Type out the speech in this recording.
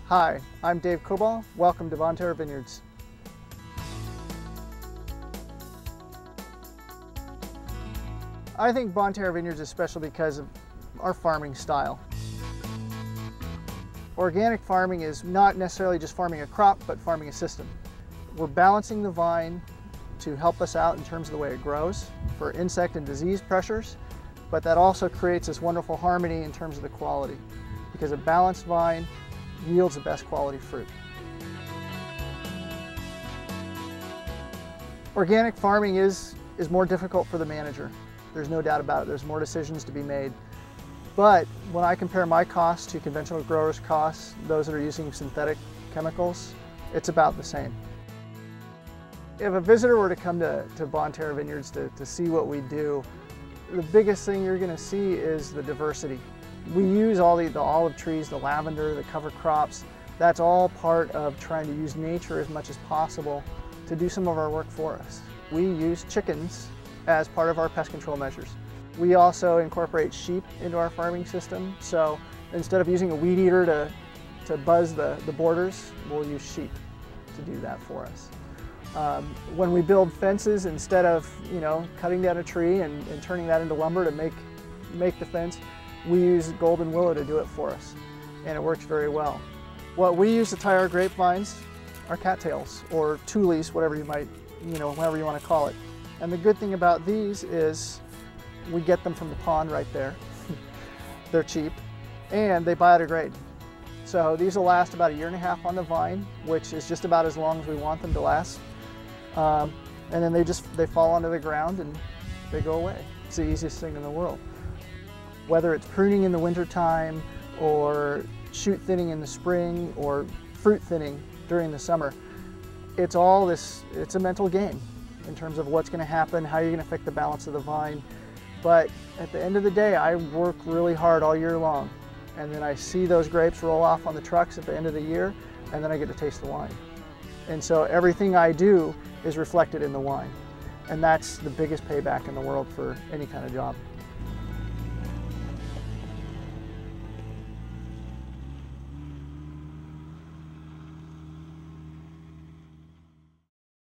Hi, I'm Dave Cobal. Welcome to Bonterra Vineyards. I think Bonterra Vineyards is special because of our farming style. Organic farming is not necessarily just farming a crop, but farming a system. We're balancing the vine to help us out in terms of the way it grows for insect and disease pressures, but that also creates this wonderful harmony in terms of the quality, because a balanced vine yields the best quality fruit. Organic farming is more difficult for the manager. There's no doubt about it. There's more decisions to be made. But when I compare my costs to conventional growers' costs, those that are using synthetic chemicals, it's about the same. If a visitor were to come to Bonterra Vineyards to see what we do, the biggest thing you're going to see is the diversity. We use all the olive trees, the lavender, the cover crops. That's all part of trying to use nature as much as possible to do some of our work for us. We use chickens as part of our pest control measures. We also incorporate sheep into our farming system. So instead of using a weed eater to buzz the borders, we'll use sheep to do that for us. When we build fences, instead of cutting down a tree and turning that into lumber to make the fence, we use golden willow to do it for us, and it works very well. What we use to tie our grapevines are cattails or tules, whatever you might, however you want to call it. And the good thing about these is we get them from the pond right there. They're cheap and they biodegrade. So these will last about 1.5 years on the vine, which is just about as long as we want them to last. And then they fall onto the ground and they go away. It's the easiest thing in the world. Whether it's pruning in the wintertime or shoot thinning in the spring or fruit thinning during the summer, it's a mental game in terms of what's going to happen, how you're going to affect the balance of the vine. But at the end of the day, I work really hard all year long, and then I see those grapes roll off on the trucks at the end of the year, and then I get to taste the wine. And so everything I do is reflected in the wine, and that's the biggest payback in the world for any kind of job.